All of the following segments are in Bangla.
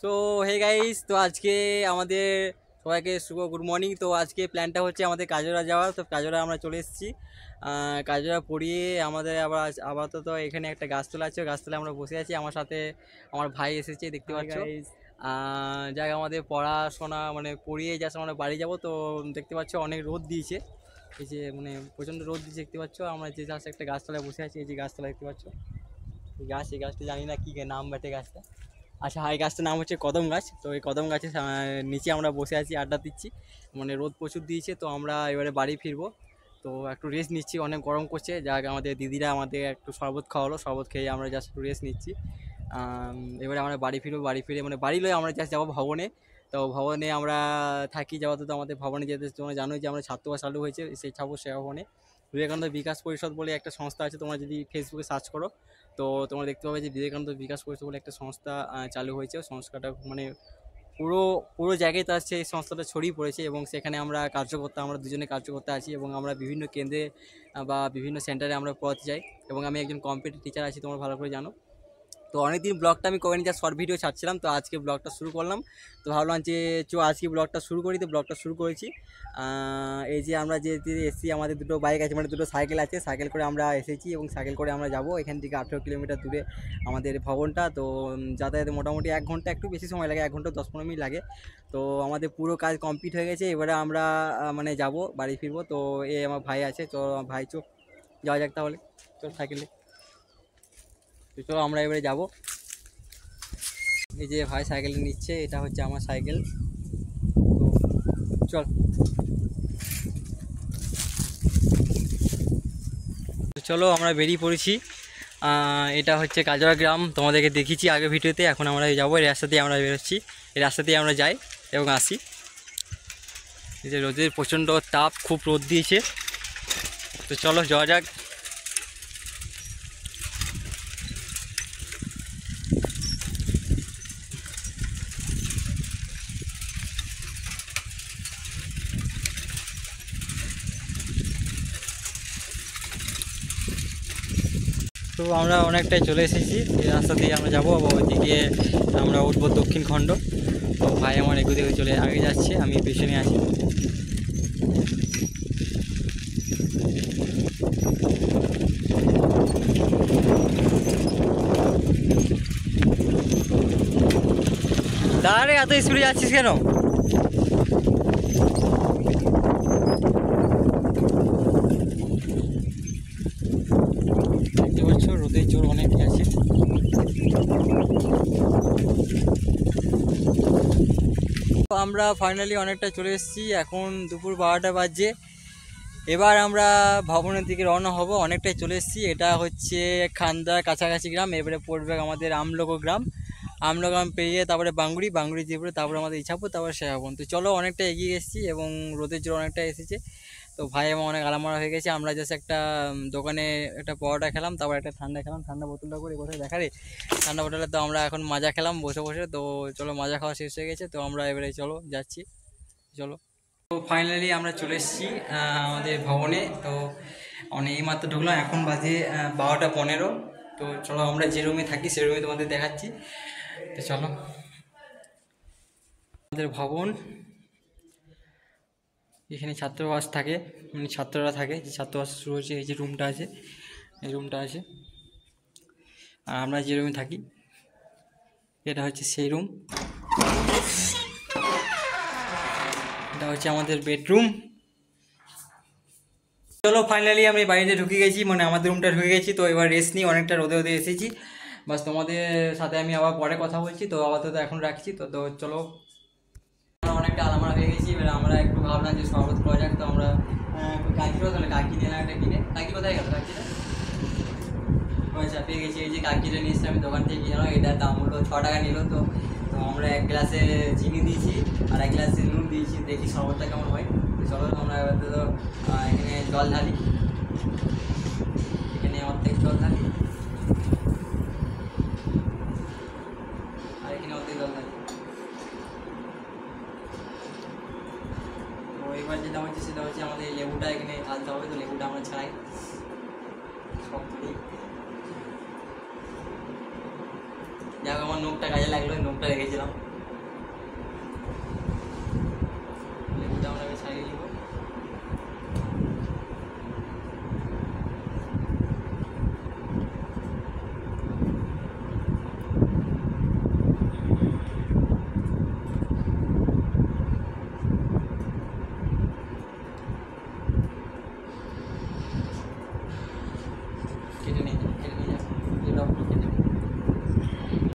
সো হে গাইস, তো আজকে আমাদের সবাইকে শুভ গুড মর্নিং। তো আজকে প্ল্যানটা হচ্ছে আমাদের কাজরা যাওয়ার। তো কাজরা আমরা চলে এসেছি। কাজরা পড়িয়ে আমাদের আপাতত এখানে একটা গাছতলা আছে, গাছতলায় আমরা বসে আছি। আমার সাথে আমার ভাই এসেছে, দেখতে পাচ্ছ। যাক, আমাদের পড়াশোনা মানে পড়িয়ে জাস্ট আমরা বাড়ি যাব। তো দেখতে পাচ্ছ অনেক রোদ দিয়েছে, এই যে মানে প্রচণ্ড রোদ দিয়েছে দেখতে পাচ্ছ। আমরা যে জাস্ট একটা গাছতলায় বসে আছি, এই যে গাছতলা দেখতে পাচ্ছ। এই গাছটা জানি না কী নাম বাটে গাছটা। আচ্ছা, এই গাছটার নাম হচ্ছে কদম গাছ। তো এই কদম গাছের নিচে আমরা বসে আছি, আড্ডা দিচ্ছি। মানে রোদ প্রচুর দিয়েছে, তো আমরা এবারে বাড়ি ফিরবো। তো একটু রেস্ট নিচ্ছি, অনেক গরম করছে। যাক, আমাদের দিদিরা আমাদের একটু শরবত খাওয়ালো, শরবত খেয়ে আমরা জাস্ট একটু রেস্ট নিচ্ছি। এবারে আমরা বাড়ি ফিরবো। বাড়ি ফিরে মানে বাড়ি লয়ে আমরা জাস্ট যাবো ভবনে। তো ভবনে আমরা থাকি যাওয়াতে। তো আমাদের ভবনে যেতে তোমরা জানোই যে আমরা ছাত্রবাস চালু হয়েছে, সেই সে ভবনে বিবেকানন্দ বিকাশ পরিষদ বলে একটা সংস্থা আছে। তোমরা যদি ফেসবুকে সার্চ করো তো তোমরা দেখতে পাবে যে বিবেকানন্দ বিকাশ পরিষদ বলে একটা সংস্থা চালু হয়েছে। সংস্থাটা মানে পুরো পুরো জায়গায় তার সেই সংস্থাটা ছড়িয়ে পড়েছে, এবং সেখানে আমরা কার্যকর্তা, আমরা দুজনে কার্যকর্তা আছি, এবং আমরা বিভিন্ন কেন্দ্রে বা বিভিন্ন সেন্টারে আমরা পড়াতে যাই। এবং আমি একজন কম্পিউটার টিচার আছি, তোমরা ভালো করে জানো। তো অনেকদিন ব্লগটা আমি করিনি, যা শর্ট ভিডিও ছাড়ছিলাম। তো আজকে ব্লগটা শুরু করলাম। তো ভাবলাম যে আজকে ব্লগটা শুরু করি। তো ব্লগটা শুরু করেছি। এই যে আমরা যে এসেছি, আমাদের দুটো বাইক আছে, মানে দুটো সাইকেল আছে। সাইকেল করে আমরা এসেছি এবং সাইকেল করে আমরা যাব এখান থেকে 18 কিলোমিটার দূরে আমাদের ভবনটা। তো যাতায়াতে মোটামুটি 1 ঘন্টা, একটু বেশি সময় লাগে, 1 ঘন্টা 10-15 মিনিট লাগে। তো আমাদের পুরো কাজ কমপ্লিট হয়ে গেছে। এবারে আমরা মানে যাব, বাড়ি ফিরবো। তো আমার ভাই আছে, তো ভাই চো যাওয়া যাক তাহলে, চল সাইকেলে। তো চলো আমরা এবারে যাবো। এই যে ভাই সাইকেল নিচ্ছে, এটা হচ্ছে আমার সাইকেল। তো চল, চলো আমরা বেরিয়ে পড়েছি। এটা হচ্ছে কাজরা গ্রাম, তোমাদেরকে দেখিয়েছি আগে ভিডিওতে। এখন আমরা যাবো, এই রাস্তাতেই আমরা বেরোচ্ছি, এই রাস্তাতেই আমরা যাই এবং আসি। এই যে রোদের প্রচণ্ড তাপ, খুব রোদ দিয়েছে। তো চলো যাওয়া যাক। তো আমরা অনেকটাই চলে এসেছি, এই রাস্তা দিয়ে আমরা যাবো। ওইদিকে আমরা উঠবো দক্ষিণ খণ্ড। তো ভাই আমার এগুলো চলে আগে যাচ্ছে, আমি পেছনে আছি। দাঁড়ারে, এত স্পিডে যাচ্ছিস কেন? দেখতে পাচ্ছ রোদের জোর অনেকই আছে। আমরা ফাইনালি অনেকটা চলে এসেছি, এখন দুপুর 12টা বাজে। এবার আমরা ভবনের দিকে রওনা হব। অনেকটাই চলে এসেছি। এটা হচ্ছে খান্দার কাছাকাছি গ্রাম। এবারে পড়বে আমাদের আমলগো গ্রাম। আমলগো গ্রাম পেরিয়ে তারপরে বাঙ্গুড়ি দিয়ে পড়ে তারপরে আমাদের ইছাপুর, তারপরে শেখাবন। তো চলো, অনেকটা এগিয়ে এসেছি এবং রোদের জোর অনেকটা এসেছে। তো ভাই আমার অনেক আলামারা হয়ে গেছে। আমরা জাস্ট একটা দোকানে একটা পরোটা খেলাম, তারপর একটা ঠান্ডা খেলাম। ঠান্ডা বোতলটা করে কোথায় দেখা রে, ঠান্ডা বোতলে। তো আমরা এখন মাজা খেলাম বসে বসে। তো চলো, মাজা খাওয়া শেষ হয়ে গেছে। তো আমরা এবারে চলো যাচ্ছি, চলো। তো ফাইনালি আমরা চলে এসেছি আমাদের ভবনে। তো এইমাত্র ঢুকলাম, এখন বাজে 12টা 15। তো চলো, আমরা যে রুমে থাকি সে রুমে তোমাদের দেখাচ্ছি। তো চলো, আমাদের ভবন, এখানে ছাত্রবাস থাকে, মানে ছাত্ররা থাকে। যে ছাত্রবাস শুরু হয়েছে, এই যে রুমটা আছে, এই রুমটা আছে। আর আমরা যে রুমে থাকি এটা হচ্ছে সেই রুম। এটা হচ্ছে আমাদের বেডরুম। চলো ফাইনালি আমি বাড়িতে ঢুকে গেছি, মানে আমাদের রুমটা ঢুকে গেছি। তো এবার রেস্ট নিই, অনেকটা রোদে রোদে এসেছি। বাস তোমাদের সাথে আমি আবার পরে কথা বলছি। তো আপাতত এখন রাখছি। তো তো চলো, আমরা অনেকটা আলামারা হয়ে গেছি। এবার আমরা একটু ভাবলাম যে শরবত খাওয়া যাক। তো আমরা কাকির তাহলে কাকি নিয়ে একটা কিনে। কাকি কোথায় গেল? কাকিটা পেয়ে গেছি। এই যে কাকিটা নিয়েছি আমি দোকান থেকে কিনে, এটার দাম হলো 6 টাকা নিল। তো তো আমরা 1 গ্লাসে চিনি দিয়েছি আর 1 গ্লাসে নুন দিয়েছি। দেখি শরবতটা কেমন হয়। তো চলো আমরা এবার তো এখানে জল ঢালি, এখানে অর্ধেক জল ঢালি আর এখানে অর্ধেক জল ঢালি। তো এবার যেটা হচ্ছে সেটা হচ্ছে আমাদের লেবুটা এখানে ঢালতে হবে। তো লেবুটা আমরা ছাড়াই সব দিই। যাক, আমার নোখটা কাজে লাগলো, নোখটা রেখেছিলাম। লেবুটা আমরা ছাড়িয়ে নিব।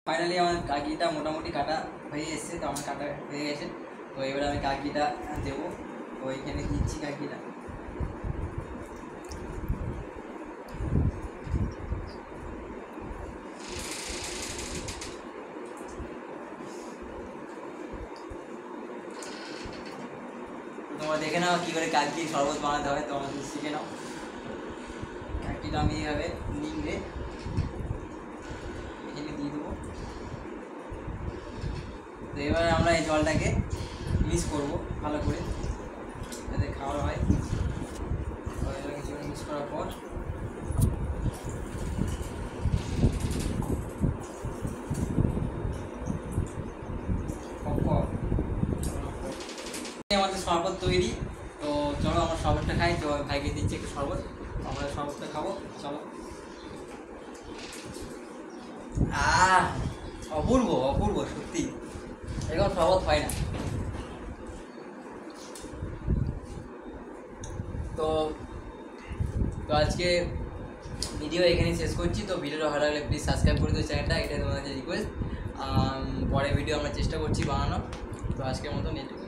ফাইনালি আমার কাকিটা মোটামুটি কাটা হয়ে এসছে, তো আমার কাটা হয়ে গেছে। তো এবারে আমি কাকিটা দেবো, তো এইখানে দিচ্ছি কাকিটা। তোমরা দেখে নাও কী করে কাকির শরবত বানাতে হয়, তো আমাদের শিখে নাও। কাকিটা আমি এইভাবে নিংড়ে এখানে দিয়ে দেবো। তো এবারে আমরা এই জলটাকে মিক্স করবো ভালো করে, যাতে খাওয়া হয়। কিছুটা মিক্স করার পর আমাদের শরবত তৈরি। তো চলো আমরা শরবতটা খাই। তো ভাইকে দিচ্ছি একটু শরবত, আমরা শরবতটা খাবো। চলো। অপূর্ব অপূর্ব, সত্যি এরকম শরবত হয় না। তো তো আজকে ভিডিও এখানেই শেষ করছি। তো ভিডিওটা ভালো লাগলে প্লিজ সাবস্ক্রাইব করে দিও চ্যানেলটা, এটা তোমাদের রিকোয়েস্ট। পরে ভিডিও আমরা চেষ্টা করছি বানানো। তো আজকের মতন এটুকু।